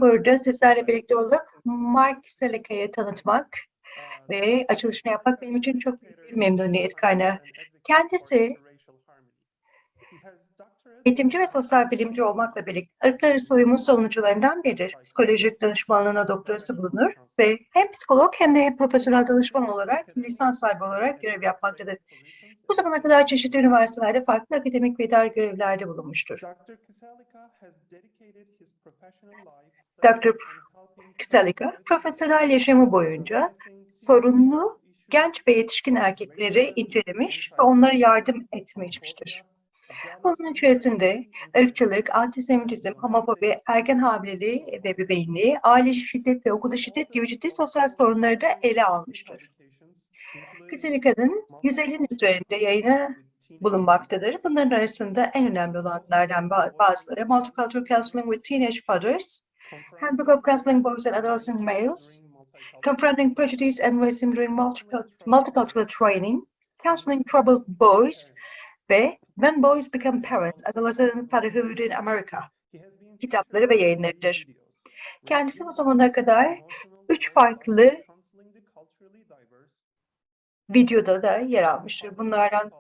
burada sizlerle birlikte olup Mark Kiselica'yı tanıtmak ve açılışını yapmak benim için çok büyük bir memnuniyet kaynağı. Kendisi eğitimci ve sosyal bilimci olmakla birlikte ırklar arası uyumun savunucularından biridir. Psikolojik danışmanlığına doktorası bulunur ve hem psikolog hem de profesyonel danışman olarak lisans sahibi olarak görev yapmaktadır. Bu zamana kadar çeşitli üniversitelerde farklı akademik ve idari görevlerde bulunmuştur. Dr. Kiselica, profesyonel yaşamı boyunca sorunlu genç ve yetişkin erkekleri incelemiş ve onlara yardım etmiştir. Bunun içerisinde ırkçılık, antisemitizm, homofobi, ergen hamileliği ve bebeğinliği, aile şiddet ve okulda şiddet gibi ciddi sosyal sorunları da ele almıştır. Kisilica'nın 150'nin üzerinde yayını bulunmaktadır. Bunların arasında en önemli olanlardan bazıları Multicultural Counseling with Teenage Fathers, Handbook of Counseling Boys and Adolescent Males, Confronting Prejudice and Racism During Multicultural Training, Counseling Troubled Boys ve When Boys Become Parents, Adolescent Fatherhood in America kitapları ve yayınlarıdır. Kendisi bu zamana kadar 3 farklı videoda da yer almıştır. Bunlardan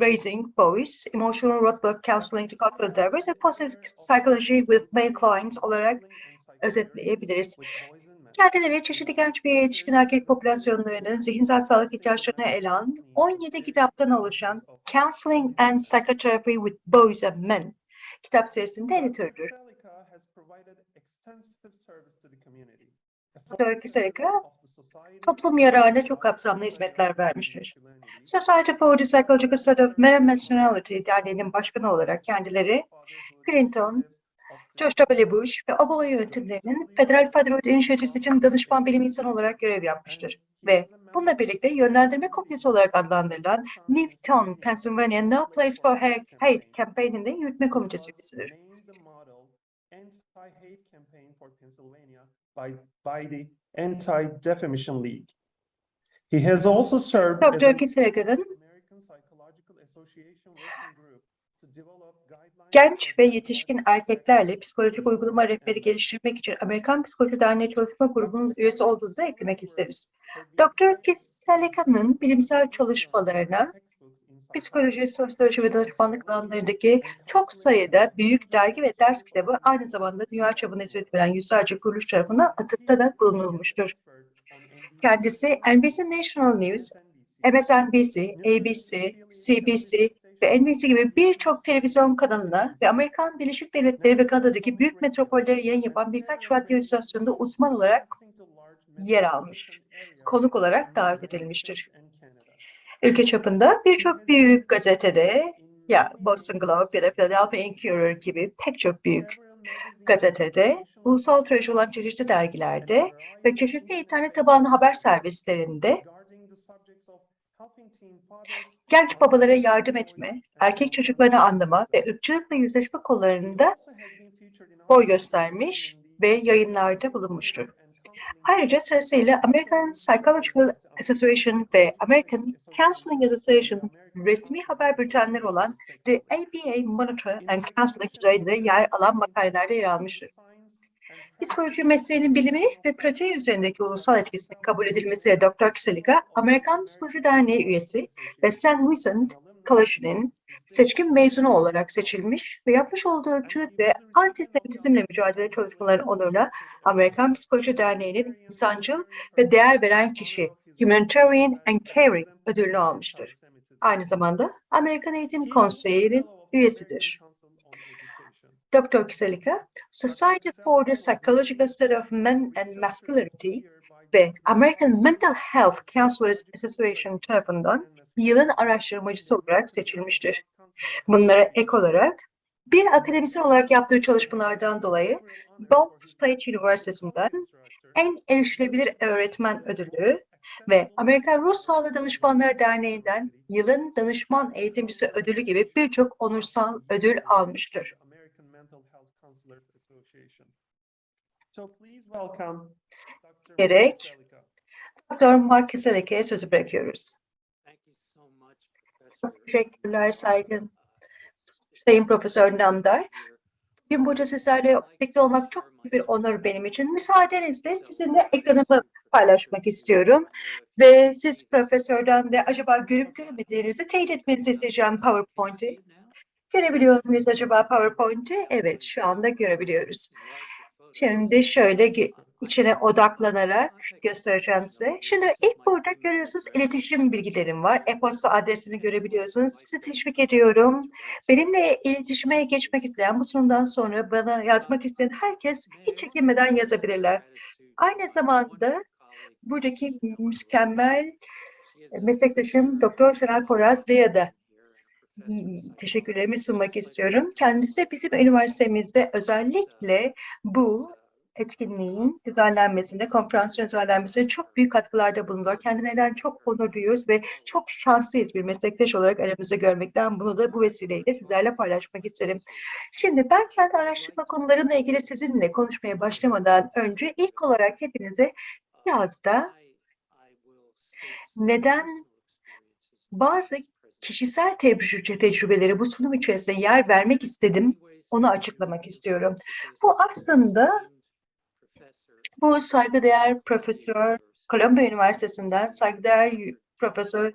Raising Boys, Emotional Roadblock Counseling to Cultural Diversity ve Positive Psychology with Male Clients olarak özetleyebiliriz. Kendileri çeşitli genç ve yetişkin erkek popülasyonlarının zihinsel sağlık ihtiyaçlarını ele alan 17 kitaptan oluşan Counseling and Psychotherapy with Boys and Men kitap serisinde editörüdür. Dr. Kiselica, toplum yararına çok kapsamlı hizmetler vermiştir. Society for the Psychological Study of Men and Masculinity Derneği'nin başkanı olarak kendileri Clinton, George W. Bush ve Obama yönetimlerinin Federal Fatherhood Initiatives için danışman bilim insanı olarak görev yapmıştır. Ve bununla birlikte yönlendirme komitesi olarak adlandırılan Newton, Pennsylvania No Place for Hate kampanyasında yürütme komitesi üyesidir. Anti-Defamation League. He has also served Dr. Kiselica'nın genç ve yetişkin erkeklerle psikolojik uygulama rehberi geliştirmek için Amerikan Psikoloji Derneği Çalışma Grubu'nun üyesi olduğunu da eklemek isteriz. Dr. Kiselica'nın bilimsel çalışmalarına psikoloji, sosyoloji ve danışmanlık alanlarındaki çok sayıda büyük dergi ve ders kitabı aynı zamanda dünya çapında hizmet veren yüzlerce kuruluş tarafından atıfta da bulunulmuştur. Kendisi NBC National News, MSNBC, ABC, CBC ve NBC gibi birçok televizyon kanalına ve Amerikan Birleşik Devletleri ve Kanada'daki büyük metropollere yayın yapan birkaç radyo istasyonunda uzman olarak yer almış. Konuk olarak davet edilmiştir. Ülke çapında birçok büyük gazetede, ya Boston Globe ya da Philadelphia Inquirer gibi pek çok büyük gazetede, ulusal tirajı olan çeşitli dergilerde ve çeşitli internet tabanlı haber servislerinde genç babalara yardım etme, erkek çocuklarını anlama ve ırkçılıkla yüzleşme konularında boy göstermiş ve yayınlarda bulunmuştur. Ayrıca sırasıyla American Psychological Association ve American Counseling Association resmi haber bültenleri olan The ABA Monitor and Counseling Today'de yer alan makalelerde yer almıştır. Psikoloji mesleğinin bilimi ve pratiği üzerindeki ulusal etkisinin kabul edilmesiyle Dr. Kiselica, Amerikan Psikoloji Derneği üyesi ve St. Vincent College'nin seçkin mezunu olarak seçilmiş ve yapmış olduğu ırkçılık ve antisemitizmle mücadele çalışmalarının onuruna Amerikan Psikoloji Derneği'nin insancıl ve değer veren kişi Humanitarian and Caring ödülünü almıştır. Aynı zamanda Amerikan Eğitim Konseyi'nin üyesidir. Dr. Kiselica, Society for the Psychological Study of Men and Masculinity ve American Mental Health Counselors Association tarafından yılın araştırmacısı olarak seçilmiştir. Bunlara ek olarak bir akademisyen olarak yaptığı çalışmalardan dolayı Ball State Üniversitesi'nden en erişilebilir öğretmen ödülü ve Amerikan Ruh Sağlığı Danışmanları Derneği'nden yılın danışman eğitimcisi ödülü gibi birçok onursal ödül almıştır. Gerek Dr. Mark Kiselica'ya sözü bırakıyoruz. Çok teşekkürler saygın Sayın Profesör Namdar. Gün boyunca sizlerle birlikte olmak çok büyük bir onur benim için. Müsaadenizle sizinle ekranımı paylaşmak istiyorum. Ve siz profesörden de acaba görüp görmediğinizi teyit etmenizi isteyeceğim PowerPoint'i. Görebiliyor muyuz acaba PowerPoint'i? Evet, şu anda görebiliyoruz. Şimdi şöyle içine odaklanarak göstereceğim size. Şimdi ilk burada görüyorsunuz iletişim bilgilerim var. E-posta adresini görebiliyorsunuz. Sizi teşvik ediyorum. Benimle iletişime geçmek isteyen, bu sunumdan sonra bana yazmak isteyen herkes hiç çekinmeden yazabilirler. Aynı zamanda buradaki mükemmel meslektaşım Doktor Senal Porazlı'ya da teşekkürlerimi sunmak istiyorum. Kendisi bizim üniversitemizde özellikle bu etkinliğin düzenlenmesinde, konferansın düzenlenmesinde çok büyük katkılarda bulunuyor. Kendilerinden çok onur duyuyoruz ve çok şanslıyız bir meslektaş olarak aramızda görmekten. Bunu da bu vesileyle sizlerle paylaşmak isterim. Şimdi ben kendi araştırma konularımla ilgili sizinle konuşmaya başlamadan önce ilk olarak hepinize biraz da neden bazı kişisel tecrübeleri bu sunum içerisinde yer vermek istedim, onu açıklamak istiyorum. Bu aslında bu saygıdeğer profesör, Columbia Üniversitesi'nden saygıdeğer profesör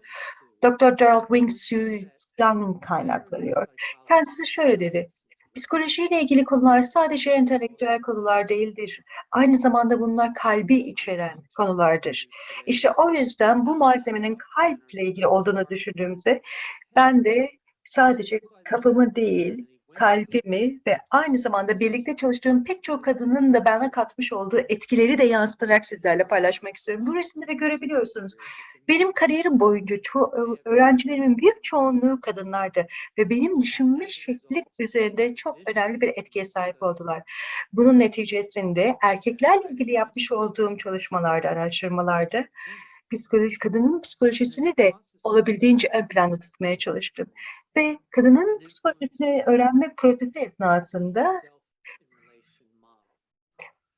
Dr. Darrell Wingsu'dan kaynaklanıyor. Kendisi şöyle dedi: psikolojiyle ilgili konular sadece entelektüel konular değildir. Aynı zamanda bunlar kalbi içeren konulardır. İşte o yüzden bu malzemenin kalple ilgili olduğunu düşündüğümüzde ben de sadece kafamı değil, kalbimi ve aynı zamanda birlikte çalıştığım pek çok kadının da bana katmış olduğu etkileri de yansıtarak sizlerle paylaşmak istiyorum. Bu resimde de görebiliyorsunuz. Benim kariyerim boyunca öğrencilerimin büyük çoğunluğu kadınlardı ve benim düşünme şeklim üzerinde çok önemli bir etkiye sahip oldular. Bunun neticesinde erkeklerle ilgili yapmış olduğum çalışmalarda, araştırmalarda kadının psikolojisini de olabildiğince ön planda tutmaya çalıştım. Ve kadının psikolojisini öğrenme prosesi esnasında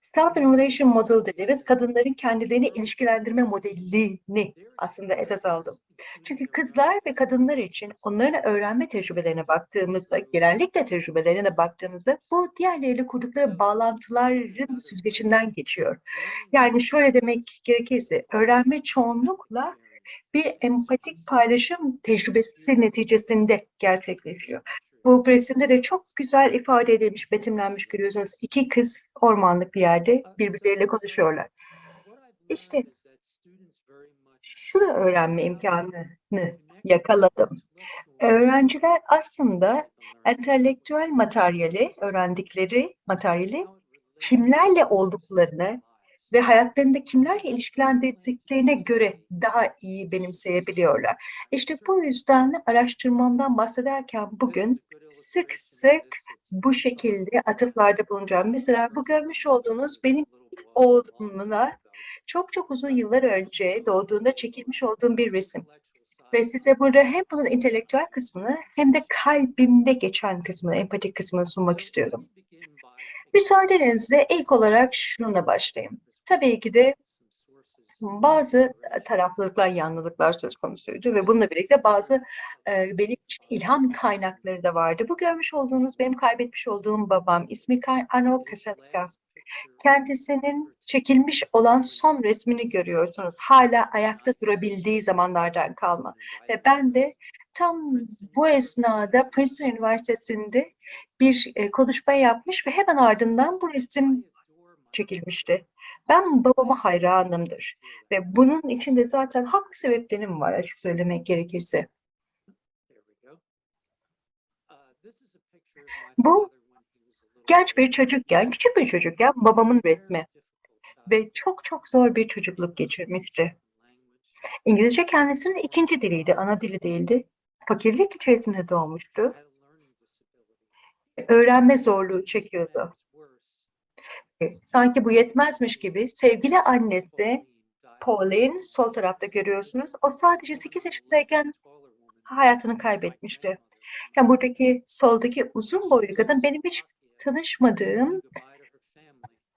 self-emulation model dediğimiz kadınların kendilerini ilişkilendirme modelini aslında esas aldım. Çünkü kızlar ve kadınlar için onların öğrenme tecrübelerine baktığımızda, genellikle tecrübelerine baktığımızda bu diğerleriyle kurdukları bağlantıların süzgecinden geçiyor. Yani şöyle demek gerekirse, öğrenme çoğunlukla bir empatik paylaşım tecrübesi neticesinde gerçekleşiyor. Bu resimde de çok güzel ifade edilmiş, betimlenmiş görüyorsunuz. İki kız ormanlık bir yerde birbirleriyle konuşuyorlar. İşte şunu öğrenme imkanını yakaladım. Öğrenciler aslında entelektüel materyali, öğrendikleri materyali kimlerle olduklarını ve hayatlarında kimlerle ilişkilendirdiklerine göre daha iyi benimseyebiliyorlar. İşte bu yüzden araştırmamdan bahsederken bugün sık sık bu şekilde atıflarda bulunacağım. Mesela bu görmüş olduğunuz benim ilk oğlumla çok çok uzun yıllar önce doğduğunda çekilmiş olduğum bir resim. Ve size burada hem bunun entelektüel kısmını hem de kalbimde geçen kısmını, empatik kısmını sunmak istiyorum. Müsaadenizle ilk olarak şununla başlayayım. Tabii ki de bazı taraflılıklar, yanlılıklar söz konusuydu ve bununla birlikte bazı benim için ilham kaynakları da vardı. Bu görmüş olduğunuz benim kaybetmiş olduğum babam, ismi Arnold Kiselica. Kendisinin çekilmiş olan son resmini görüyorsunuz. Hala ayakta durabildiği zamanlardan kalma. Ve ben de tam bu esnada Princeton Üniversitesi'nde bir konuşma yapmış ve hemen ardından bu resim çekilmişti. Ben babama hayranımdır. Ve bunun içinde zaten haklı sebeplerim var açık söylemek gerekirse. Bu genç bir çocukken, küçük bir çocukken babamın resmi. Ve çok çok zor bir çocukluk geçirmişti. İngilizce kendisinin ikinci diliydi, ana dili değildi. Fakirlik içerisinde doğmuştu. Öğrenme zorluğu çekiyordu. Sanki bu yetmezmiş gibi sevgili annesi Pauline, sol tarafta görüyorsunuz, o sadece 8 yaşındayken hayatını kaybetmişti. Yani buradaki soldaki uzun boylu kadın benim hiç tanışmadığım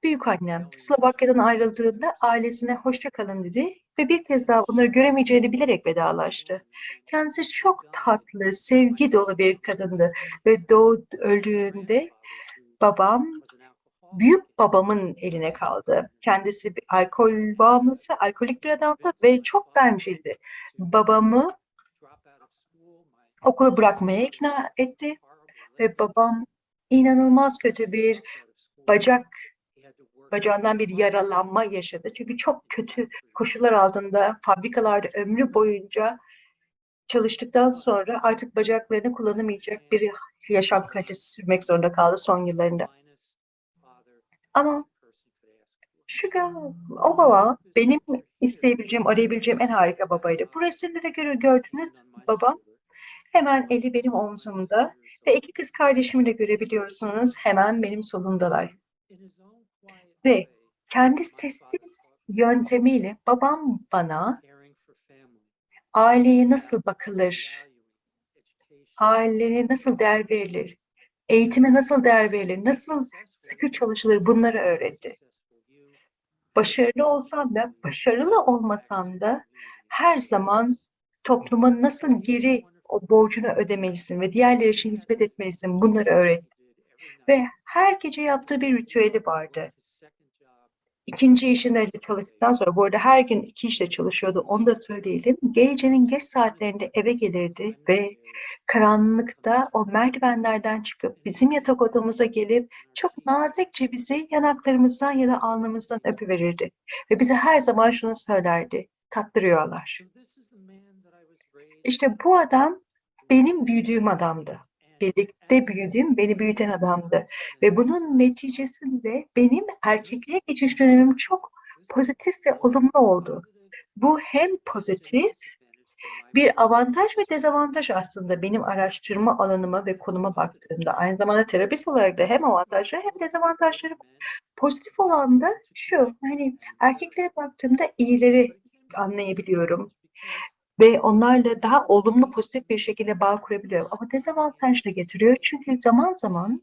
büyükannem. Slovakya'dan ayrıldığında ailesine hoşça kalın dedi ve bir kez daha onları göremeyeceğini bilerek vedalaştı. Kendisi çok tatlı, sevgi dolu bir kadındı ve öldüğünde babam büyük babamın eline kaldı. Kendisi bir alkol bağımlısı, alkolik bir adamdı ve çok bencildi. Babamı okulu bırakmaya ikna etti ve babam inanılmaz kötü bir bacağından bir yaralanma yaşadı. Çünkü çok kötü koşullar altında fabrikalarda ömrü boyunca çalıştıktan sonra artık bacaklarını kullanamayacak bir yaşam kalitesi sürmek zorunda kaldı son yıllarında. Ama o baba benim isteyebileceğim, arayabileceğim en harika babaydı. Bu resimde de gördünüz babam. Hemen eli benim omzumda ve iki kız kardeşimi de görebiliyorsunuz. Hemen benim solumdalar. Ve kendi sessiz yöntemiyle babam bana aileye nasıl bakılır, aileye nasıl değer verilir, eğitime nasıl değer verilir, nasıl sıkı çalışılır bunları öğretti. Başarılı olsam da, başarılı olmasam da her zaman topluma nasıl geri o borcunu ödemelisin ve diğerleri için hizmet etmelisin bunları öğretti. Ve her gece yaptığı bir ritüeli vardı. İkinci işinde çalıştıktan sonra, bu arada her gün 2 işte çalışıyordu, onu da söyleyelim. Gecenin geç saatlerinde eve gelirdi ve karanlıkta o merdivenlerden çıkıp bizim yatak odamıza gelip çok nazikçe bizi yanaklarımızdan ya da alnımızdan öpüverirdi. Ve bize her zaman şunu söylerdi, tatlı rüyalar. İşte bu adam benim büyüdüğüm adamdı. Birlikte büyüdüğüm, beni büyüten adamdı. Ve bunun neticesinde benim erkekliğe geçiş dönemim çok pozitif ve olumlu oldu. Bu hem pozitif bir avantaj ve dezavantaj aslında benim araştırma alanıma ve konuma baktığımda. Aynı zamanda terapist olarak da hem avantajları hem dezavantajları pozitif olan da şu, hani erkeklere baktığımda iyileri anlayabiliyorum ve onlarla daha olumlu, pozitif bir şekilde bağ kurabiliyorum. Ama dezavantaj da getiriyor. Çünkü zaman zaman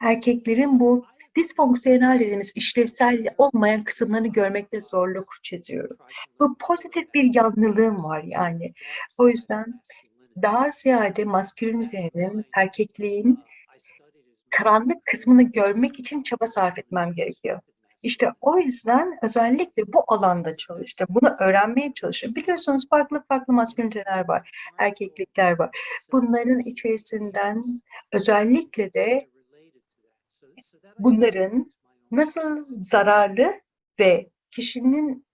erkeklerin bu disfonksiyonel dediğimiz işlevsel olmayan kısımlarını görmekte zorluk çiziyorum. Bu pozitif bir yanlılığım var yani. O yüzden daha ziyade maskülinitenin, erkekliğin karanlık kısmını görmek için çaba sarf etmem gerekiyor. İşte o yüzden özellikle bu alanda çalıştım. Bunu öğrenmeye çalıştım. Biliyorsunuz farklı farklı masküliniteler var, erkeklikler var. Bunların içerisinden özellikle de bunların nasıl zararlı ve kişinin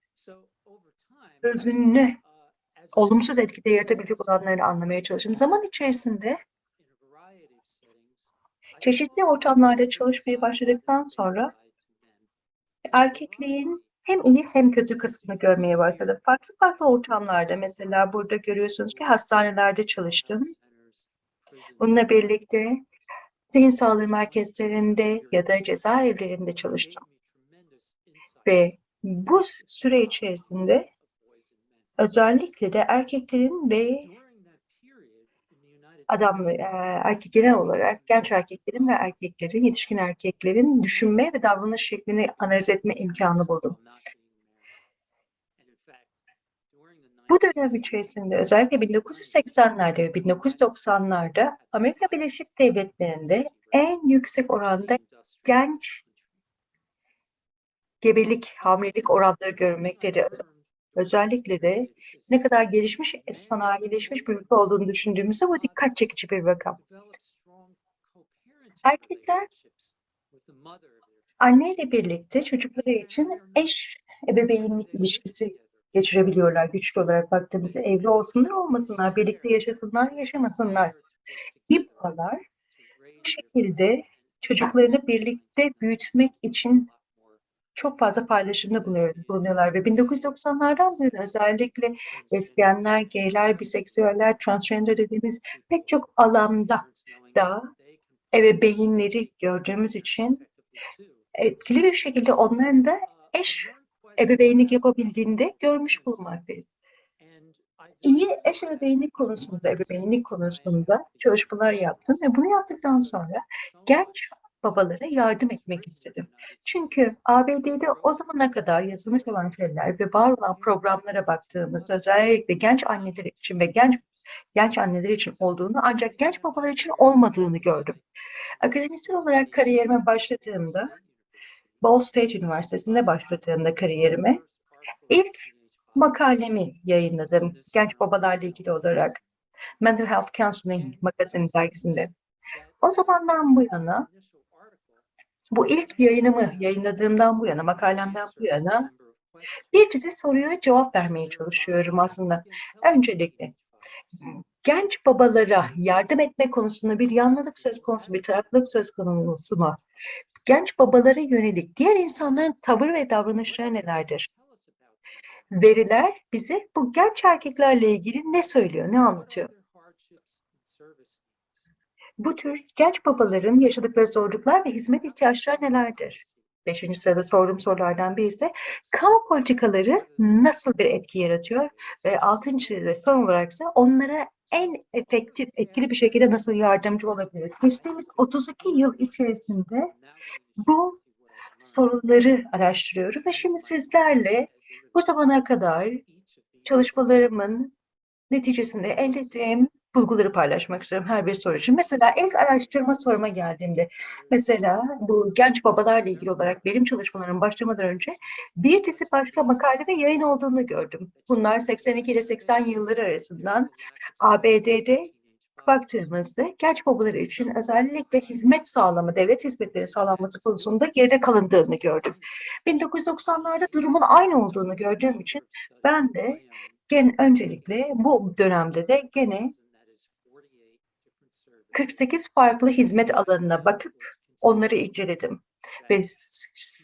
özünü olumsuz etkide yaratabilecek olanları anlamaya çalıştım. Zaman içerisinde çeşitli ortamlarda çalışmaya başladıktan sonra erkekliğin hem iyi hem kötü kısmını görmeye başladım. Farklı farklı ortamlarda, mesela burada görüyorsunuz ki hastanelerde çalıştım. Bununla birlikte zihin sağlığı merkezlerinde ya da cezaevlerinde çalıştım. Ve bu süre içerisinde özellikle de erkeklerin ve erkek genel olarak genç erkeklerin ve erkeklerin, yetişkin erkeklerin düşünme ve davranış şeklini analiz etme imkanı buldum. Bu dönem içerisinde özellikle 1980'lerde ve 1990'larda Amerika Birleşik Devletleri'nde en yüksek oranda genç gebelik, hamilelik oranları görülmektedir. Özellikle de ne kadar gelişmiş, sanayileşmiş bir ülke olduğunu düşündüğümüzde bu dikkat çekici bir rakam. Erkekler anneyle birlikte çocukları için ebeveynlik ilişkisi geçirebiliyorlar güçlü olarak baktığımızda. Evli olsunlar olmasınlar, birlikte yaşasınlar yaşamasınlar. İBBA'lar bu şekilde çocuklarını birlikte büyütmek için çok fazla paylaşımda bulunuyorlar ve 1990'lardan beri özellikle lesbiyenler, gayler, biseksüeller, transgender dediğimiz pek çok alanda da ebeveynleri gördüğümüz için etkili bir şekilde onların da ebeveynlik yapabildiğinde görmüş bulunmaktayız. İyi ebeveynlik konusunda çalışmalar yaptım ve bunu yaptıktan sonra genç babalara yardım etmek istedim. Çünkü ABD'de o zamana kadar yazılmış olan şeyler ve var olan programlara baktığımızda özellikle genç anneler için ve genç genç anneler için olduğunu ancak genç babalar için olmadığını gördüm. Akademisyen olarak kariyerime başladığımda, Ball State Üniversitesi'nde başladığımda kariyerime ilk makalemi yayınladım genç babalarla ilgili olarak Mental Health Counseling magazin dergisinde. O zamandan bu yana, bu ilk yayınımı yayınladığımdan bu yana, makalemden bu yana bir dizi soruya cevap vermeye çalışıyorum aslında. Öncelikle genç babalara yardım etme konusunda bir yanlılık söz konusu, bir taraflılık söz konusu mu? Genç babalara yönelik diğer insanların tavır ve davranışları nelerdir? Veriler bize bu genç erkeklerle ilgili ne söylüyor, ne anlatıyor? Bu tür genç babaların yaşadıkları zorluklar ve hizmet ihtiyaçları nelerdir? 5. sırada sorduğum sorulardan biri ise kamu politikaları nasıl bir etki yaratıyor? Ve 6. ve son olarak ise onlara en efektif, etkili bir şekilde nasıl yardımcı olabiliriz? Geçtiğimiz 32 yıl içerisinde bu soruları araştırıyorum ve şimdi sizlerle bu zamana kadar çalışmalarımın neticesinde elde ettiğim bulguları paylaşmak istiyorum her bir soru için. Mesela ilk araştırma soruma geldiğimde, mesela bu genç babalarla ilgili olarak benim çalışmalarım başlamadan önce bir dizi başka makale ve yayın olduğunu gördüm. Bunlar 82 ile 80 yılları arasından ABD'de baktığımızda genç babaları için özellikle hizmet sağlama, devlet hizmetleri sağlanması konusunda geride kalındığını gördüm. 1990'larda durumun aynı olduğunu gördüğüm için ben de öncelikle bu dönemde de gene 48 farklı hizmet alanına bakıp onları inceledim. Ve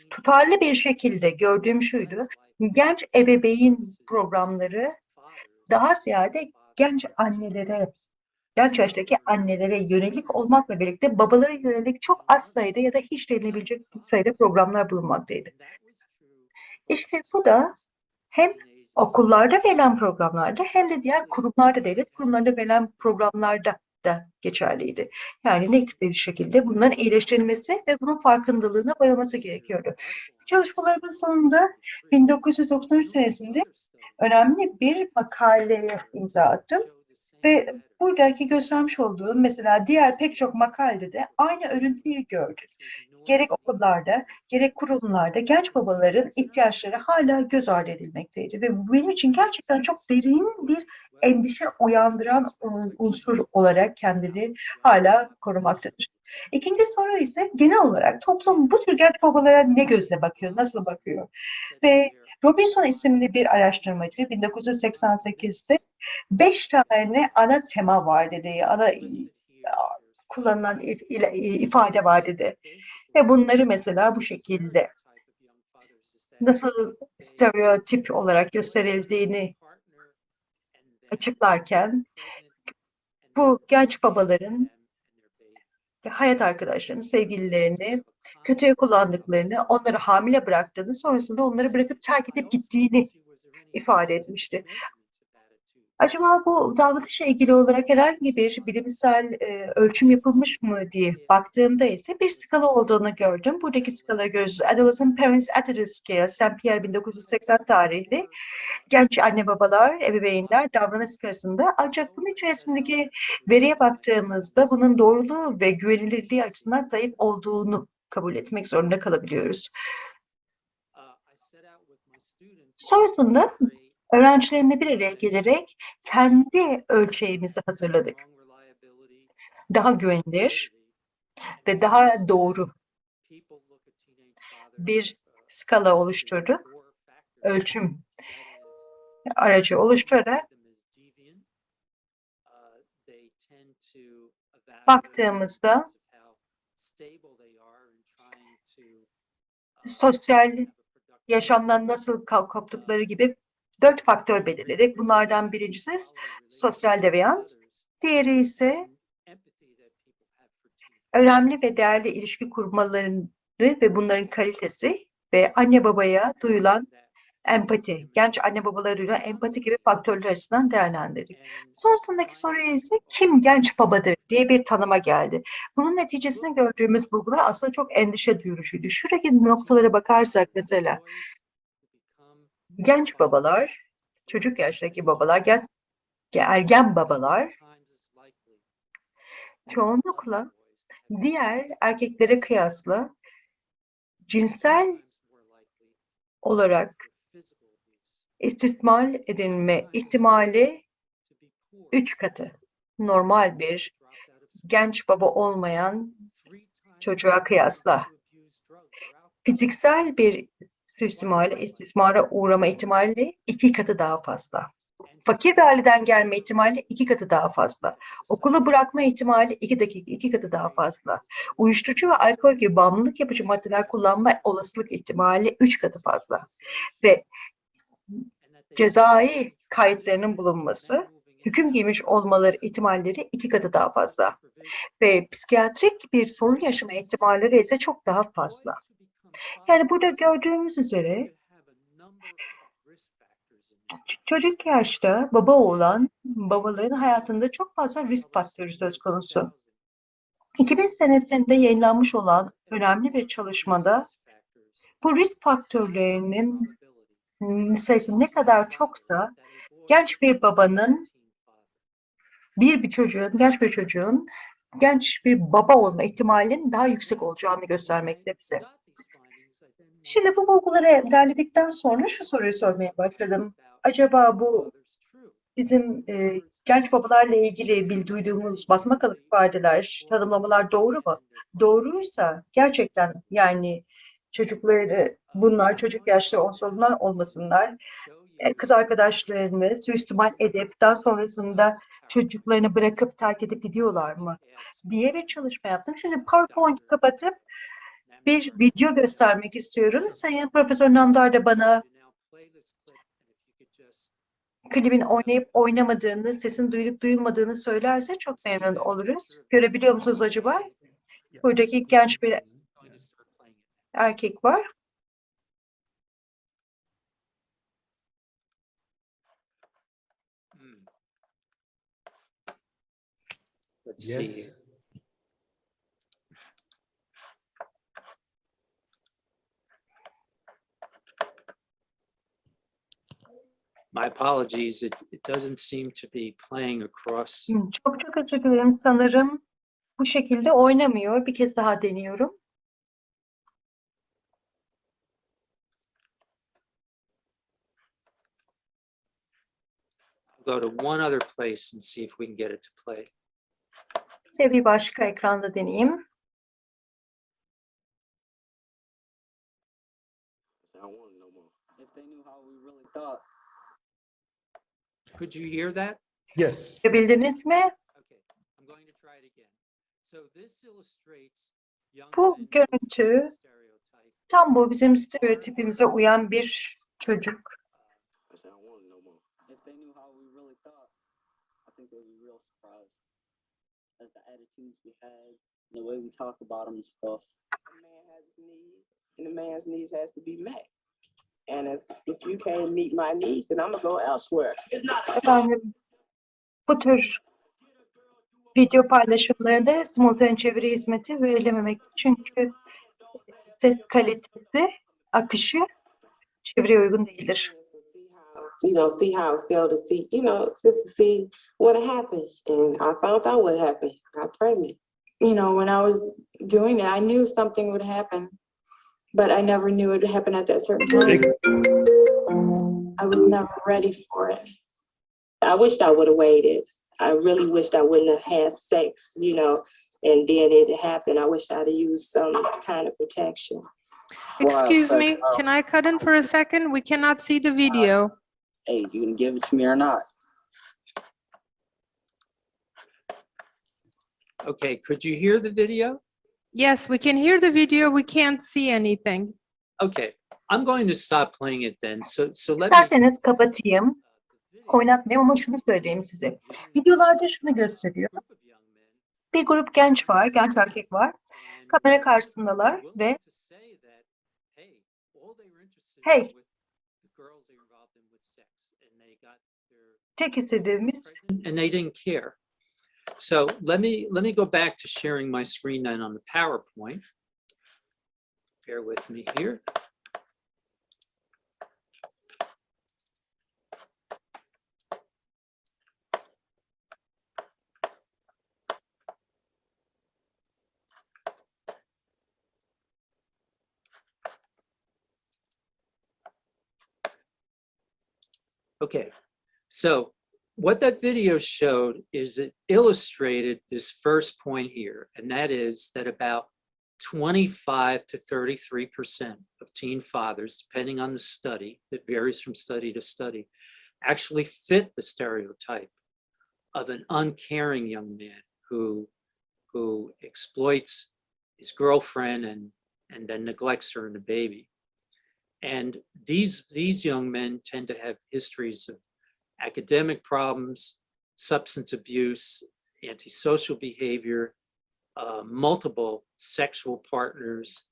tutarlı bir şekilde gördüğüm şuydu, genç ebeveyn programları daha ziyade genç annelere, genç yaştaki annelere yönelik olmakla birlikte babalara yönelik çok az sayıda ya da hiç denilebilecek sayıda programlar bulunmaktaydı. İşte bu da hem okullarda verilen programlarda hem de diğer kurumlarda, devlet kurumlarında verilen programlarda da geçerliydi. Yani net bir şekilde bunların iyileştirilmesi ve bunun farkındalığına varılması gerekiyordu. Çalışmalarımın sonunda 1993 senesinde önemli bir makaleye imza attım ve buradaki göstermiş olduğum mesela diğer pek çok makalede de aynı örüntüyü gördük. Gerek okullarda, gerek kurumlarda genç babaların ihtiyaçları hala göz ardı edilmekteydi. Ve bu benim için gerçekten çok derin bir endişe uyandıran unsur olarak kendini hala korumaktadır. İkinci soru ise genel olarak toplum bu tür genç babalara ne gözle bakıyor, nasıl bakıyor? Ve Robinson isimli bir araştırmacı 1988'de 5 tane ana tema var dedi, ana kullanılan ifade var dedi. Ve bunları mesela bu şekilde nasıl stereotip olarak gösterildiğini açıklarken bu genç babaların hayat arkadaşlarını, sevgililerini kötüye kullandıklarını, onları hamile bıraktığını, sonrasında onları bırakıp terk edip gittiğini ifade etmişti. Acaba bu davranışla ilgili olarak herhangi bir bilimsel ölçüm yapılmış mı diye baktığımda ise bir skala olduğunu gördüm. Buradaki skalayı görüyoruz. Adolescent Parents Attitude Scale, St. Pierre 1980 tarihli genç anne babalar, ebeveynler davranış skalasında. Ancak bunun içerisindeki veriye baktığımızda bunun doğruluğu ve güvenilirliği açısından zayıf olduğunu kabul etmek zorunda kalabiliyoruz. Sonrasında öğrencilerimle bir araya gelerek kendi ölçeğimizi hazırladık. Daha güvenilir ve daha doğru bir skala oluşturduk. Ölçüm aracı oluşturarak baktığımızda sosyal yaşamdan nasıl koptukları gibi 4 faktör belirledik. Bunlardan birincisi sosyal deviyans, diğeri ise önemli ve değerli ilişki kurmaları ve bunların kalitesi ve anne babaya duyulan empati, genç anne babalara duyulan empati gibi faktörler açısından değerlendirdik. Sonrasındaki soruya ise kim genç babadır diye bir tanıma geldi. Bunun neticesinde gördüğümüz bulgular aslında çok endişe duyurucuydu. Şuradaki noktalara bakarsak mesela genç babalar, çocuk yaştaki babalar, ergen babalar çoğunlukla diğer erkeklere kıyasla cinsel olarak istismar edilme ihtimali 3 katı. Normal bir genç baba olmayan çocuğa kıyasla. Fiziksel bir istismara uğrama ihtimali 2 katı daha fazla. Fakir bir aileden gelme ihtimali 2 katı daha fazla. Okulu bırakma ihtimali 2 katı daha fazla. Uyuşturucu ve alkol gibi bağımlılık yapıcı maddeler kullanma olasılık ihtimali 3 katı fazla. Ve cezai kayıtlarının bulunması, hüküm giymiş olmaları ihtimalleri 2 katı daha fazla. Ve psikiyatrik bir sorun yaşama ihtimalleri ise çok daha fazla. Yani burada gördüğümüz üzere çocuk yaşta baba olan babaların hayatında çok fazla risk faktörü söz konusu. 2000 senesinde yayınlanmış olan önemli bir çalışmada bu risk faktörlerinin sayısı ne kadar çoksa genç bir babanın genç bir çocuğun genç bir baba olma ihtimalinin daha yüksek olacağını göstermekte bize. Şimdi bu bulguları derledikten sonra şu soruyu sormaya başladım. Acaba bu bizim genç babalarla ilgili duyduğumuz basmakalıp ifadeler, tanımlamalar doğru mu? Doğruysa gerçekten yani çocukları bunlar çocuk yaşta olsunlar olmasınlar kız arkadaşlarını suistimal edip daha sonrasında çocuklarını bırakıp terk edip gidiyorlar mı diye bir çalışma yaptım. Şimdi PowerPoint'i kapatıp bir video göstermek istiyorum. Sayın Profesör Namdar da bana klibin oynayıp oynamadığını, sesin duyulup duyulmadığını söylerse çok memnun oluruz. Görebiliyor musunuz acaba? Buradaki genç bir erkek var. Let's see here. My apologies, it doesn't seem to be playing across. Çok özür dilerim. Sanırım bu şekilde oynamıyor. Bir kez daha deniyorum. Go to one other place and see if we can get it to play. Ve bir başka ekranda deneyeyim. Could you hear that? Yes. Bildiniz mi? Okay, I'm going to try it again. So this illustrates young Bu men görüntü stereotype. tam bu bizim stereotipimize uyan bir çocuk. If they knew how we really thought, I think they'd be real surprised at the attitudes we had and the way we talk about them and stuff. A man has his needs, and a man's needs has to be met. And if you can't meet my needs, then I'm gonna go elsewhere. Efendim, bu tür video paylaşımlarında simultane çeviri hizmeti verilememek. Çünkü ses kalitesi, akışı çevireye uygun değildir. See how it felt to see, just to see what happened. And I found out what happened. I got pregnant. When I was doing it, I knew something would happen, but I never knew it would happen at that certain time. I was never ready for it. I wished I would have waited. I really wished I wouldn't have had sex, and then it happened. I wished I'd have used some kind of protection. Excuse me, can I cut in for a second? We cannot see the video. Hey, you can give it to me or not. Okay, could you hear the video? Yes, we can hear the video. We can't see anything. Okay, I'm going to stop playing it then. So let me. İsterseniz kapatayım, oynatmayayım ama şunu söyleyeyim size. Videolarda şunu gösteriyor. Bir grup genç var, genç erkek var. Kamera karşısındalar ve hey, tek istediğimiz and they didn't care. So let me go back to sharing my screen then on the PowerPoint. Bear with me here. Okay, so what that video showed is it illustrated this first point here, and that is that about 25 to 33% of teen fathers, depending on the study, that varies from study to study, actually fit the stereotype of an uncaring young man who exploits his girlfriend and then neglects her and the baby. And these young men tend to have histories of academic problems, substance abuse, antisocial behavior, multiple sexual partners.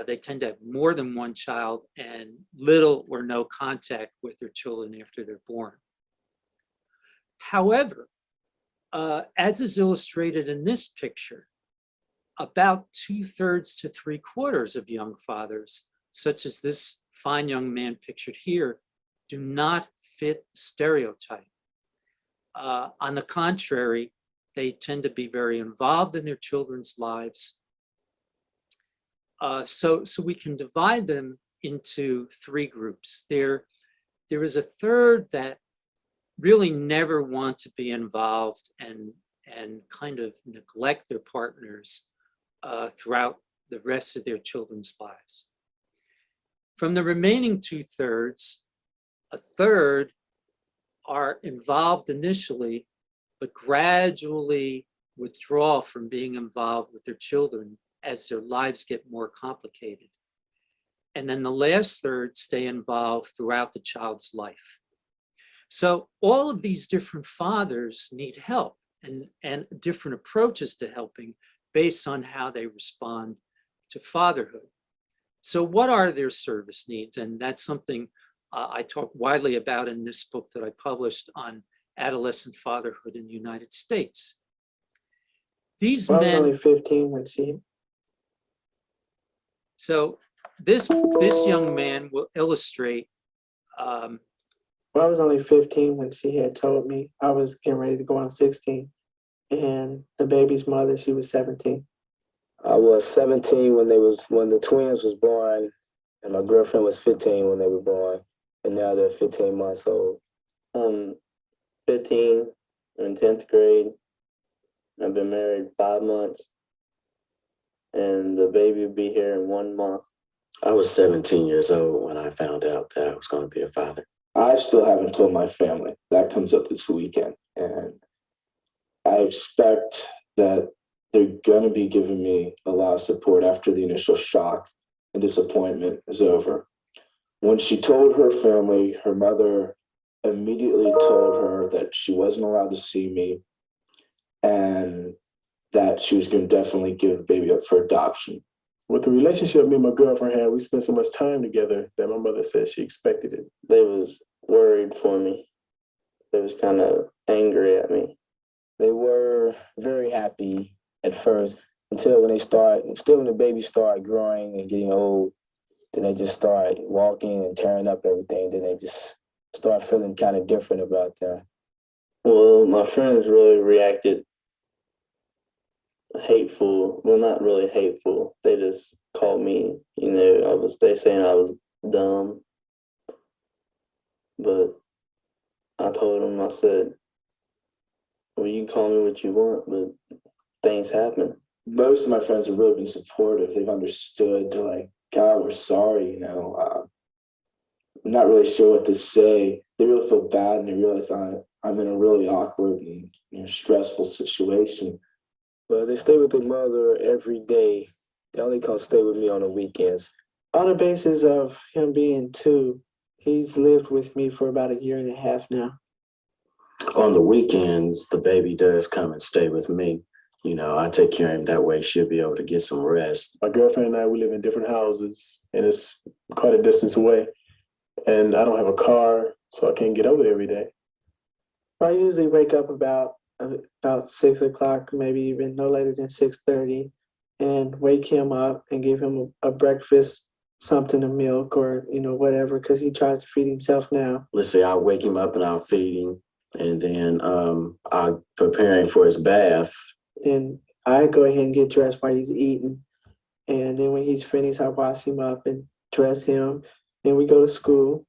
They tend to have more than one child and little or no contact with their children after they're born. However, as is illustrated in this picture, about 2/3 to 3/4 of young fathers, such as this fine young man pictured here, do not fit the stereotype. On the contrary, they tend to be very involved in their children's lives. So we can divide them into three groups. There is a third that really never want to be involved and kind of neglect their partners throughout the rest of their children's lives. From the remaining 2/3, a third are involved initially, but gradually withdraw from being involved with their children as their lives get more complicated. And then the last third stay involved throughout the child's life. So all of these different fathers need help and different approaches to helping based on how they respond to fatherhood. So what are their service needs? And that's something I talk widely about in this book that I published on adolescent fatherhood in the United States. These I was men, only 15 when she. so this young man will illustrate. Well, I was only 15 when she had told me I was getting ready to go on 16, and the baby's mother, she was 17. I was 17 when the twins was born, and my girlfriend was 15 when they were born, and now they're 15 months old. 15, in 10th grade. I've been married 5 months, and the baby will be here in 1 month. I was 17 years old when I found out that I was going to be a father. I still haven't told my family. That comes up this weekend, and I expect that they're going to be giving me a lot of support after the initial shock and disappointment is over. When she told her family, her mother immediately told her that she wasn't allowed to see me and that she was going to definitely give the baby up for adoption. With the relationship me and my girlfriend had, we spent so much time together that my mother said she expected it. They was worried for me. They was kind of angry at me. They were very happy at first until when the baby started growing and getting old, then they just start walking and tearing up everything. Then they just start feeling kind of different about that. Well, my friends really reacted hateful. Well, not really hateful. They just called me, they saying I was dumb. But I told them, I said, well, you can call me what you want, but things happen. Most of my friends have really been supportive. They've understood. They're like, God, we're sorry, I'm not really sure what to say. They really feel bad, and they realize I'm in a really awkward and stressful situation. But they stay with their mother every day. They only come stay with me on the weekends. On the basis of him being 2, he's lived with me for about 1.5 years now. On the weekends, the baby does come and stay with me. I take care of him that way. She'll be able to get some rest. My girlfriend and I, we live in different houses, and it's quite a distance away. And I don't have a car, so I can't get over there every day. I usually wake up about 6 o'clock, maybe even no later than 6:30, and wake him up and give him a breakfast, something to milk or whatever, because he tries to feed himself now. Let's say I'll wake him up and I'll feed him, and then I'll prepare him for his bath. Then I go ahead and get dressed while he's eating, and then when he's finished, I wash him up and dress him. Then we go to school,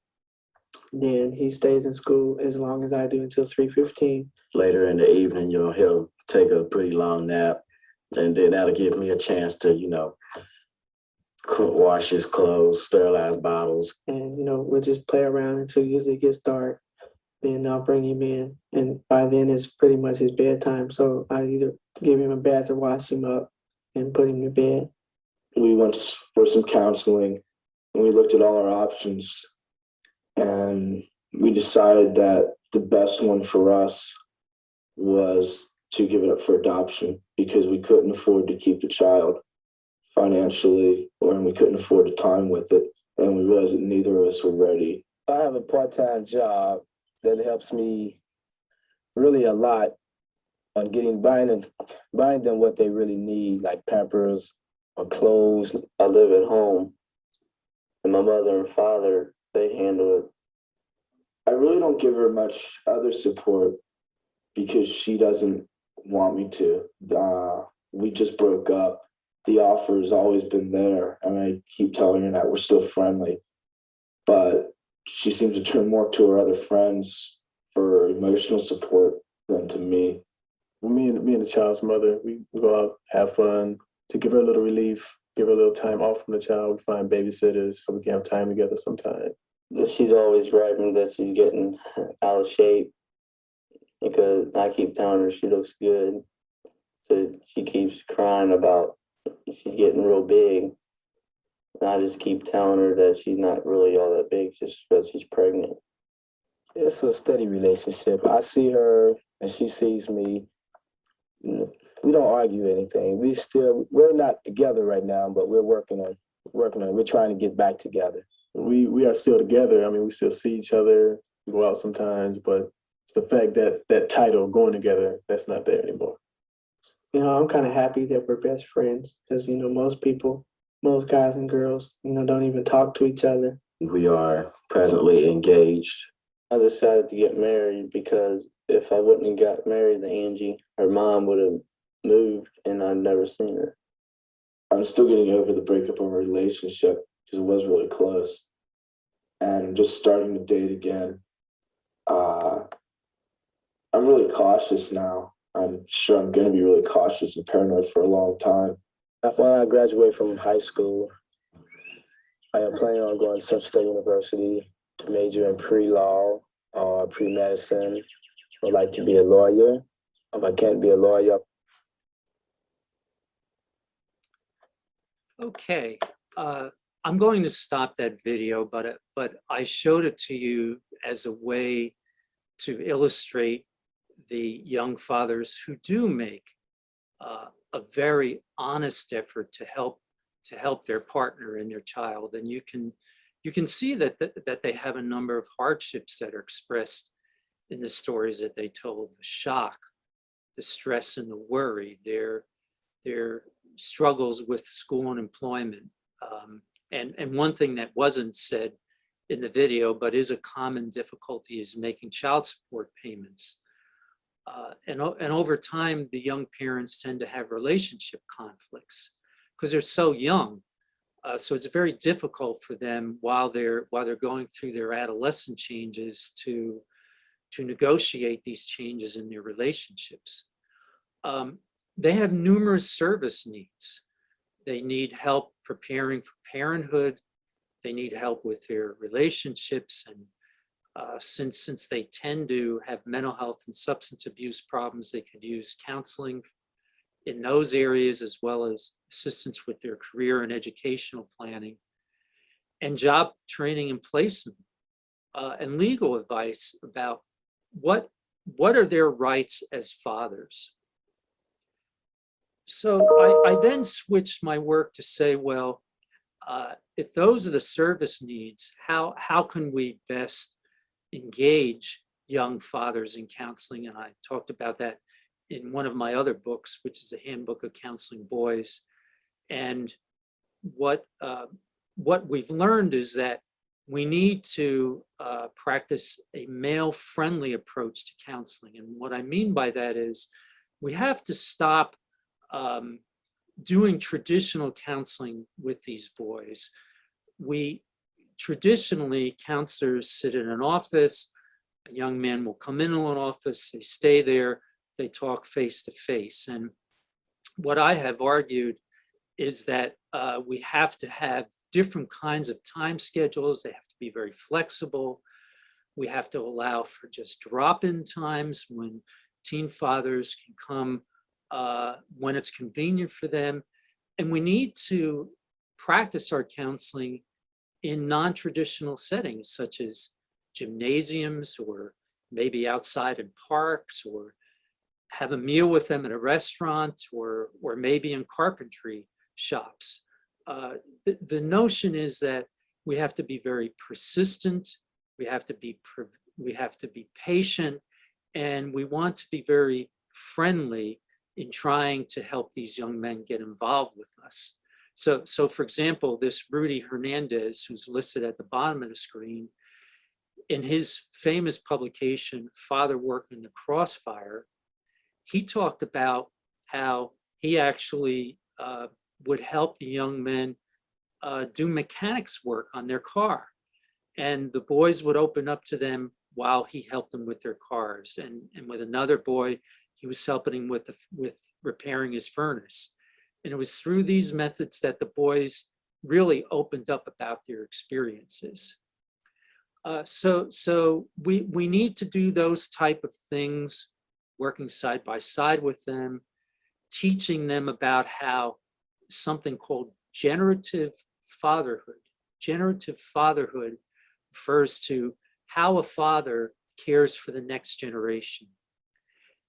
Then he stays in school as long as I do until 3:15. Later in the evening, he'll take a pretty long nap, and then that'll give me a chance to, wash his clothes, sterilize bottles. And, we'll just play around until usually it gets dark. Then I'll bring him in. And by then it's pretty much his bedtime. So I either give him a bath or wash him up and put him to bed. We went for some counseling and we looked at all our options. And we decided that the best one for us was to give it up for adoption because we couldn't afford to keep the child financially, or we couldn't afford the time with it. And we realized that neither of us were ready. I have a part-time job that helps me really a lot on buying them what they really need, like Pampers or clothes. I live at home, and my mother and father, they handle it. I really don't give her much other support because she doesn't want me to. We just broke up. The offer has always been there. I mean, I keep telling her that we're still friendly, but she seems to turn more to her other friends for emotional support than to me. Me and the child's mother, we go out, have fun, to give her a little relief, give her a little time off from the child. We find babysitters so we can have time together sometime. She's always griping that she's getting out of shape because I keep telling her she looks good. So she keeps crying about she's getting real big. And I just keep telling her that she's not really all that big just because she's pregnant. It's a steady relationship. I see her and she sees me. We don't argue anything. We're not together right now, but we're working on. We're trying to get back together. We are still together. I mean, we still see each other, we go out sometimes, but it's the fact that that title, going together, that's not there anymore. I'm kind of happy that we're best friends because, most guys and girls, don't even talk to each other. We are presently engaged. I decided to get married because if I wouldn't have got married to Angie, her mom would have moved and I'd never seen her. I'm still getting over the breakup of our relationship because it was really close. And I'm just starting to date again. I'm really cautious now. I'm sure I'm going to be really cautious and paranoid for a long time. When I graduate from high school, I am planning on going to Central State University to major in pre-law or pre-medicine. I would like to be a lawyer. If I can't be a lawyer. Okay, I'm going to stop that video, but I showed it to you as a way to illustrate the young fathers who do make a very honest effort to help their partner and their child, and you can see that they have a number of hardships that are expressed in the stories that they told: the shock, the stress, and the worry, their struggles with school and employment, and one thing that wasn't said in the video but is a common difficulty is making child support payments. And over time, the young parents tend to have relationship conflicts because they're so young. So it's very difficult for them while they're going through their adolescent changes to negotiate these changes in their relationships. They have numerous service needs. They need help preparing for parenthood. They need help with their relationships, and since they tend to have mental health and substance abuse problems, they could use counseling in those areas, as well as assistance with their career and educational planning, and job training and placement, and legal advice about what are their rights as fathers. So I then switched my work to say, well, if those are the service needs, how can we best engage young fathers in counseling? And I talked about that in one of my other books, which is a handbook of counseling boys. And what we've learned is that we need to practice a male-friendly approach to counseling. And what I mean by that is we have to stop doing traditional counseling with these boys. traditionally, counselors sit in an office, a young man will come into an office, they stay there, they talk face to face. And what I have argued is that we have to have different kinds of time schedules. They have to be very flexible. We have to allow for just drop-in times when teen fathers can come when it's convenient for them. And we need to practice our counseling in non-traditional settings, such as gymnasiums, or maybe outside in parks, or have a meal with them at a restaurant, or maybe in carpentry shops. The notion is that we have to be very persistent, we have to be patient, and we want to be very friendly in trying to help these young men get involved with us. So for example, this Rudy Hernandez, who's listed at the bottom of the screen, in his famous publication, Father Work in the Crossfire, he talked about how he actually would help the young men do mechanics work on their car. And the boys would open up to them while he helped them with their cars. And with another boy, he was helping him with repairing his furnace. And it was through these methods that the boys really opened up about their experiences. So we need to do those type of things, working side by side with them, teaching them about how something called generative fatherhood. Generative fatherhood refers to how a father cares for the next generation,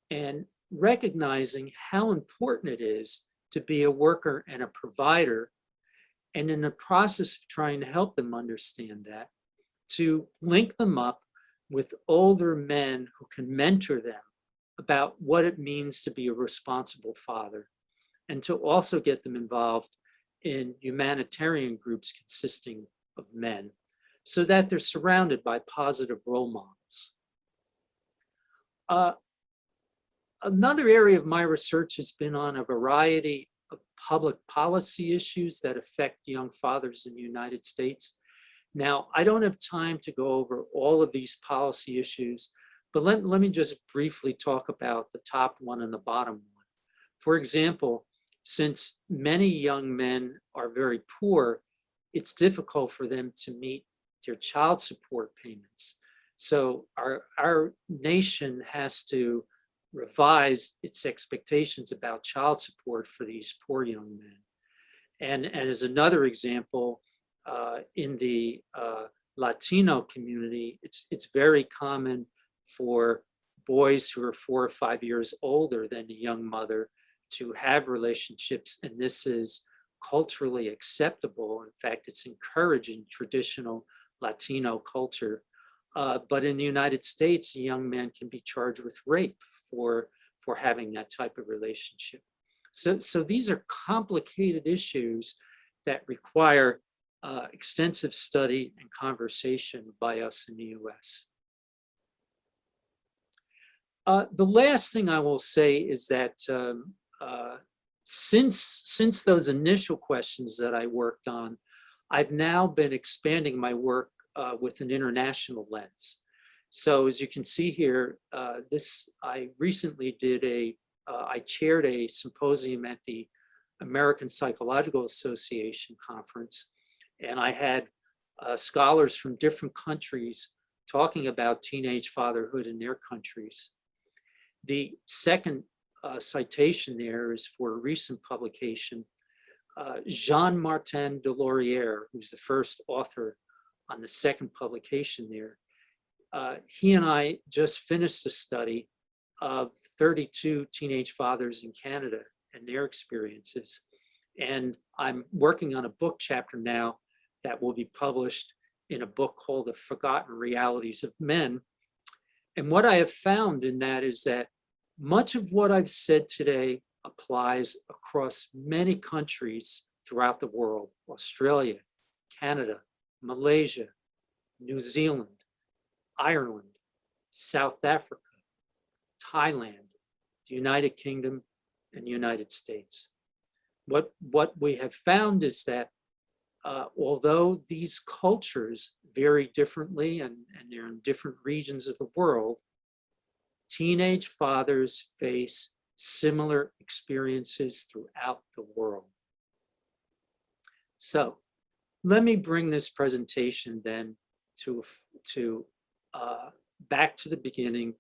and recognizing how important it is to be a worker and a provider, and in the process of trying to help them understand that, to link them up with older men who can mentor them about what it means to be a responsible father, and to also get them involved in humanitarian groups consisting of men, so that they're surrounded by positive role models. Another area of my research has been on a variety of public policy issues that affect young fathers in the United States. Now, I don't have time to go over all of these policy issues, but let me just briefly talk about the top one and the bottom one. For example, since many young men are very poor, it's difficult for them to meet their child support payments. So our nation has to revise its expectations about child support for these poor young men. And as another example, in the Latino community, it's very common for boys who are 4 or 5 years older than the young mother to have relationships, and this is culturally acceptable. In fact, it's encouraged in traditional Latino culture. But in the United States, a young man can be charged with rape for having that type of relationship. So these are complicated issues that require extensive study and conversation by us in the US. The last thing I will say is that since those initial questions that I worked on, I've now been expanding my work with an international lens. So as you can see here, I recently did I chaired a symposium at the American Psychological Association conference, and I had scholars from different countries talking about teenage fatherhood in their countries. The second citation there is for a recent publication. Jean-Martin Delaurière, who's the first author on the second publication there, he and I just finished a study of 32 teenage fathers in Canada and their experiences. And I'm working on a book chapter now that will be published in a book called The Forgotten Realities of Men. And what I have found in that is that much of what I've said today applies across many countries throughout the world: Australia, Canada, Malaysia, New Zealand, Ireland, South Africa, Thailand, the United Kingdom, and the United States. What we have found is that although these cultures vary differently and they're in different regions of the world, teenage fathers face similar experiences throughout the world. So let me bring this presentation then to back to the beginning,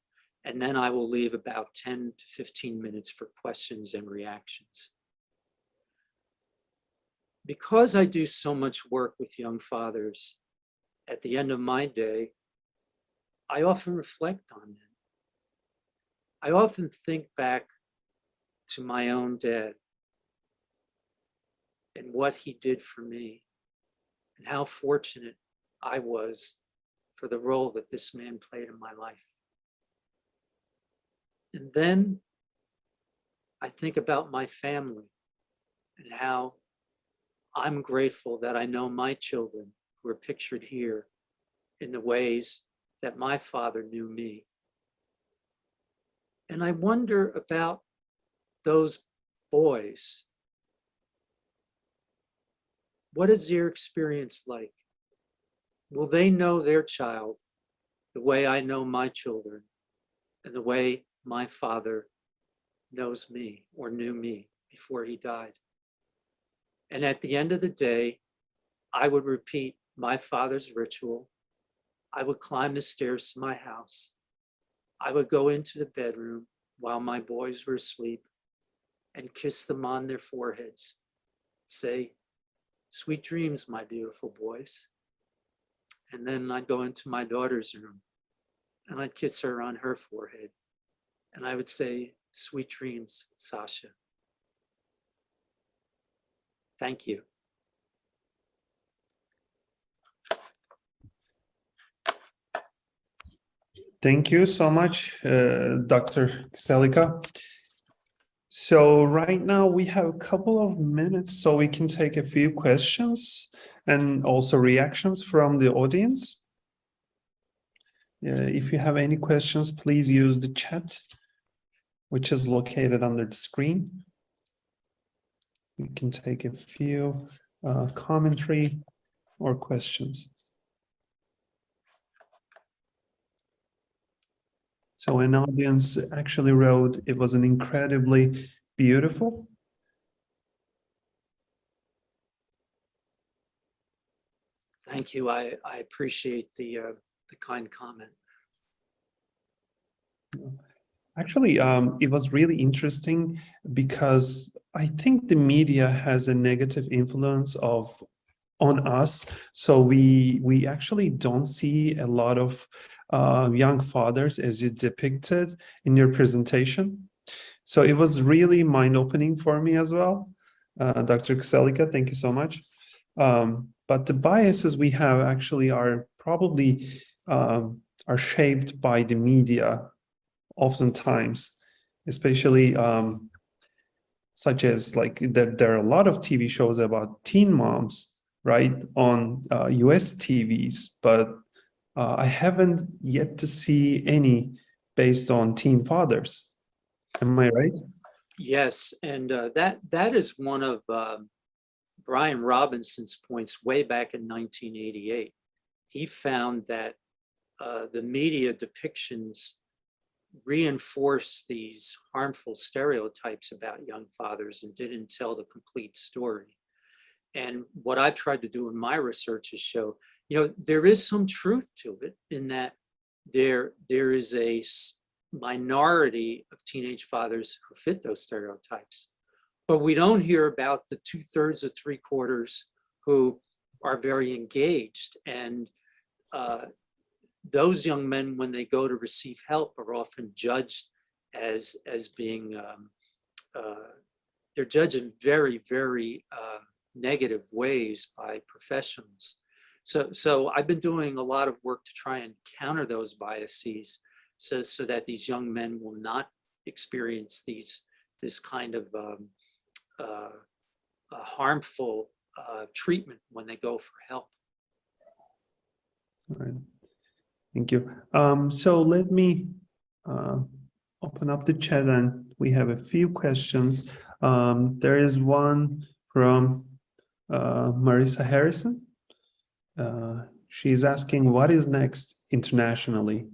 and then I will leave about 10 to 15 minutes for questions and reactions. Because I do so much work with young fathers, at the end of my day, I often reflect on them. I often think back to my own dad and what he did for me and how fortunate I was for the role that this man played in my life. And then I think about my family and how I'm grateful that I know my children who are pictured here in the ways that my father knew me. And I wonder about those boys. What is their experience like? Will they know their child the way I know my children and the way my father knows me or knew me before he died? And at the end of the day, I would repeat my father's ritual. I would climb the stairs to my house. I would go into the bedroom while my boys were asleep and kiss them on their foreheads. Say, "Sweet dreams, my beautiful boys." And then I'd go into my daughter's room and I'd kiss her on her forehead. And I would say, "Sweet dreams, Sasha." Thank you. Thank you so much, Dr. Kiselica. So right now we have a couple of minutes so we can take a few questions and also reactions from the audience. If you have any questions, please use the chat, which is located under the screen. We can take a few commentary or questions. So an audience actually wrote, it was an incredibly beautiful. Thank you. I appreciate the kind comment. Actually, it was really interesting because I think the media has a negative influence on us. So we actually don't see a lot of young fathers as you depicted in your presentation. So it was really mind-opening for me as well. Dr. Kiselica, thank you so much. But the biases we have actually are probably are shaped by the media oftentimes, especially such as like there are a lot of TV shows about teen moms, right, on US TVs, but I haven't yet to see any based on teen fathers. Am I right? Yes, and that is one of Brian Robinson's points way back in 1988. He found that the media depictions reinforce these harmful stereotypes about young fathers and didn't tell the complete story. And what I've tried to do in my research is show, there is some truth to it in that there is a minority of teenage fathers who fit those stereotypes. But we don't hear about the 2/3 or 3/4 who are very engaged. And those young men, when they go to receive help, are often judged as being, they're judged in very, very negative ways by professionals. So I've been doing a lot of work to try and counter those biases so that these young men will not experience this kind of harmful treatment when they go for help. All right. Thank you. So let me open up the chat and we have a few questions. There is one from Marissa Harrison. She's asking, what is next internationally?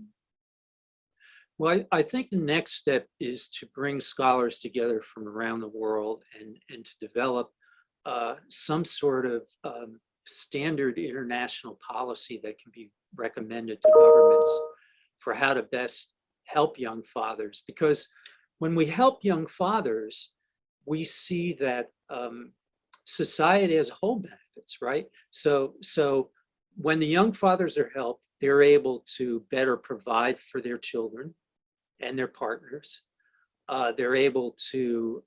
Well, I think the next step is to bring scholars together from around the world and to develop some sort of standard international policy that can be recommended to governments for how to best help young fathers. Because when we help young fathers, we see that society as a whole benefits, right? So when the young fathers are helped, they're able to better provide for their children and their partners. They're able to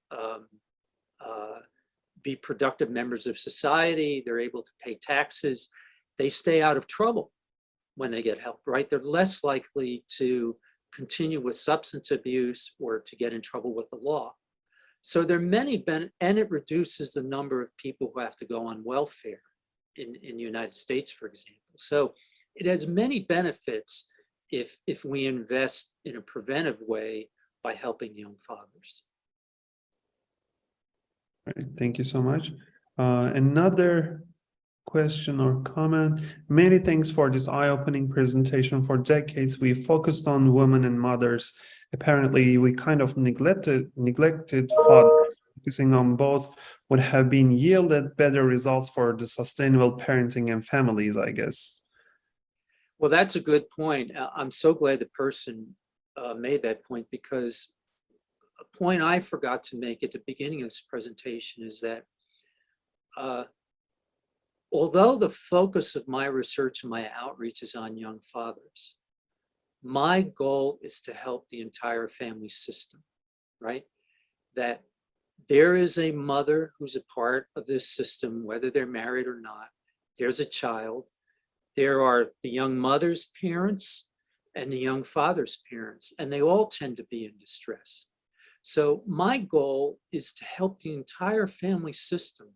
be productive members of society. They're able to pay taxes. They stay out of trouble when they get help, right? They're less likely to continue with substance abuse or to get in trouble with the law. So there are many and it reduces the number of people who have to go on welfare in the United States, for example. So it has many benefits if we invest in a preventive way by helping young fathers. Right, thank you so much. Another question or comment. Many thanks for this eye-opening presentation. For decades, we focused on women and mothers. Apparently, we kind of neglected fathers. Focusing on both would have been yielded better results for the sustainable parenting and families, I guess. Well, that's a good point. I'm so glad the person made that point, because a point I forgot to make at the beginning of this presentation is that although the focus of my research and my outreach is on young fathers, my goal is to help the entire family system, right? That there is a mother who's a part of this system, whether they're married or not. There's a child. There are the young mother's parents and the young father's parents, and they all tend to be in distress. So my goal is to help the entire family system.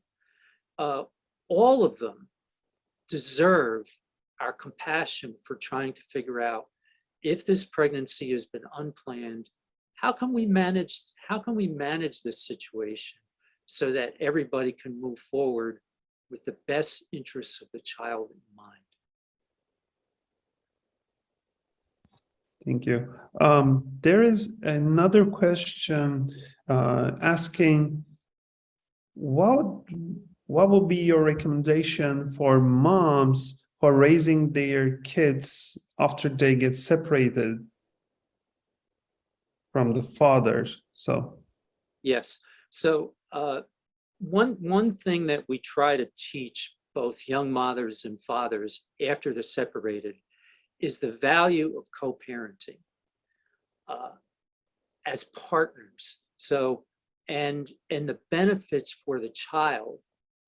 All of them deserve our compassion for trying to figure out if this pregnancy has been unplanned, how can we manage this situation so that everybody can move forward with the best interests of the child in mind? Thank you. There is another question asking, what would be your recommendation for moms for raising their kids after they get separated from the fathers? So yes. So one thing that we try to teach both young mothers and fathers after they're separated is the value of co-parenting as partners. So and the benefits for the child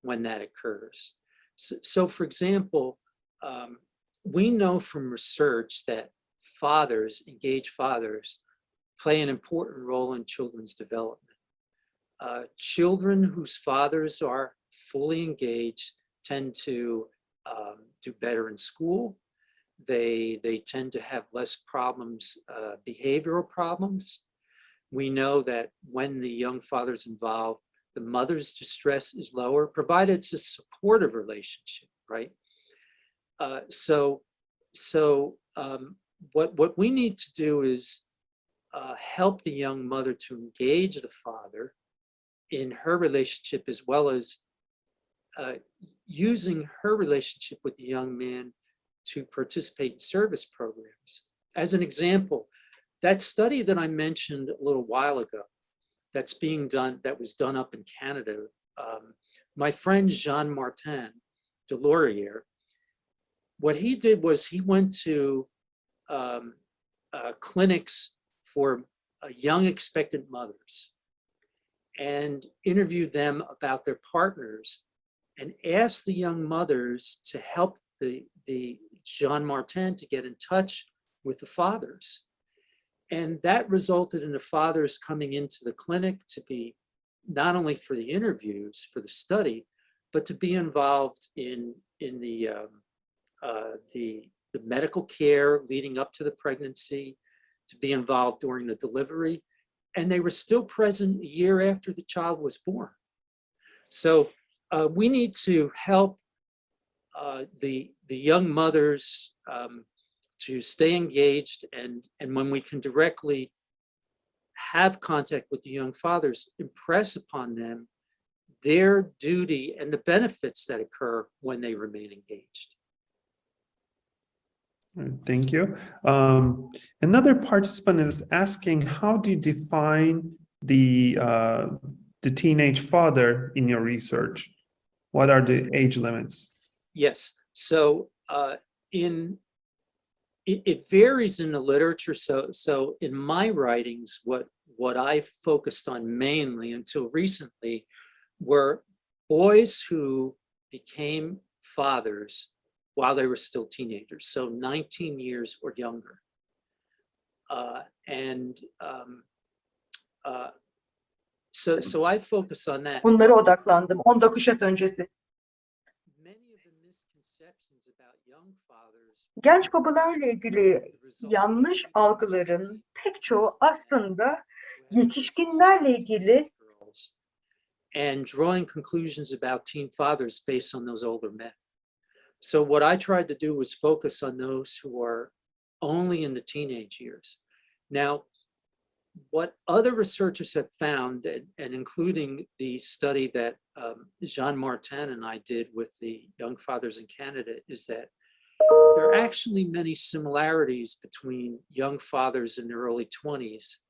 when that occurs. So for example, we know from research that engaged fathers, play an important role in children's development. Children whose fathers are fully engaged tend to do better in school. They tend to have less problems, behavioral problems. We know that when the young father's involved, the mother's distress is lower, provided it's a supportive relationship, right? What we need to do is help the young mother to engage the father in her relationship, as well as using her relationship with the young man to participate in service programs. As an example, that study that I mentioned a little while ago that's being done, that was done up in Canada, my friend Jean Martin de Laurier, what he did was he went to clinics for young expectant mothers and interviewed them about their partners and asked the young mothers to help the Jean Martin to get in touch with the fathers. And that resulted in the fathers coming into the clinic to be not only for the interviews, for the study, but to be involved in the medical care leading up to the pregnancy, to be involved during the delivery, and they were still present a year after the child was born. So we need to help the young mothers to stay engaged, and when we can directly have contact with the young fathers, impress upon them their duty and the benefits that occur when they remain engaged. Thank you. Another participant is asking, how do you define the teenage father in your research? What are the age limits? Yes, so it varies in the literature. So in my writings, what I focused on mainly until recently were boys who became fathers while they were still teenagers, so 19 years or younger. So I focus on that. Bunlara odaklandım. 19 kuşak öncesi. Many of the misconceptions about young fathers, Genç babalarla ilgili yanlış algıların pek çoğu aslında yetişkinlerle ilgili and drawing conclusions about teen fathers based on those older men. So what I tried to do was focus on those who are only in the teenage years. Now, what other researchers have found, and including the study that Jean Martin and I did with the young fathers in Canada, is that there are actually many similarities between young fathers in their early 20s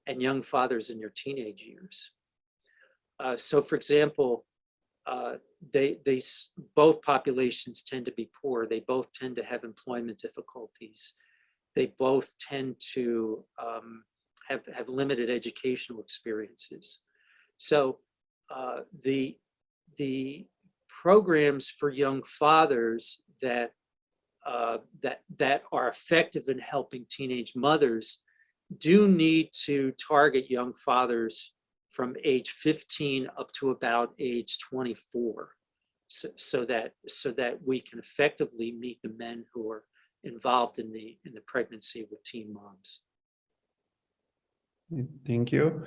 and young fathers in their teenage years. So for example, both populations tend to be poor. They both tend to have employment difficulties. They both tend to have limited educational experiences. So the programs for young fathers that are effective in helping teenage mothers do need to target young fathers from age 15 up to about age 24, so that we can effectively meet the men who are involved in the pregnancy with teen moms. Thank you.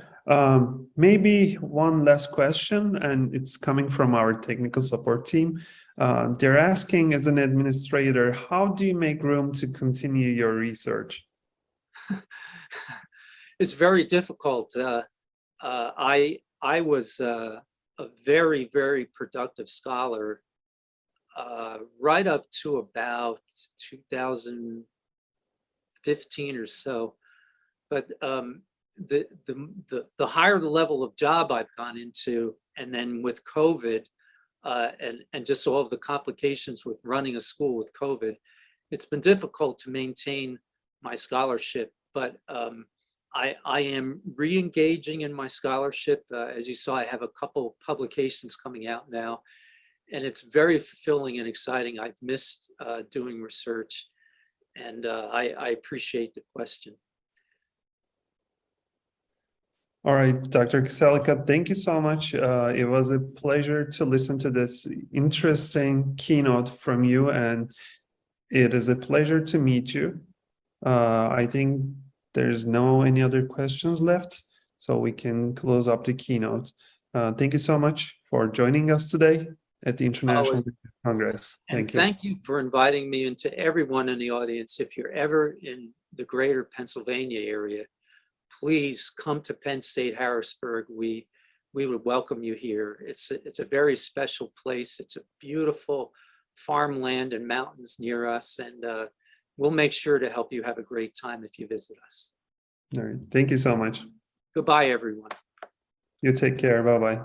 Maybe one last question, and it's coming from our technical support team. They're asking, as an administrator, how do you make room to continue your research? It's very difficult. I was a very, very productive scholar right up to about 2015 or so. But the higher the level of job I've gone into, and then with COVID and just all of the complications with running a school with COVID, it's been difficult to maintain my scholarship. But I am re-engaging in my scholarship. As you saw, I have a couple publications coming out now, and it's very fulfilling and exciting. I've missed doing research, and I appreciate the question. All right, Dr. Kiselica, thank you so much. It was a pleasure to listen to this interesting keynote from you, and it is a pleasure to meet you. I think there's no any other questions left, so we can close up the keynote. Thank you so much for joining us today at the International Congress. Thank you. Thank you for inviting me, and to everyone in the audience. If you're ever in the greater Pennsylvania area, please come to Penn State Harrisburg. We would welcome you here. It's a very special place. It's a beautiful farmland and mountains near us, and we'll make sure to help you have a great time if you visit us. All right. Thank you so much. Goodbye, everyone. You take care. Bye-bye.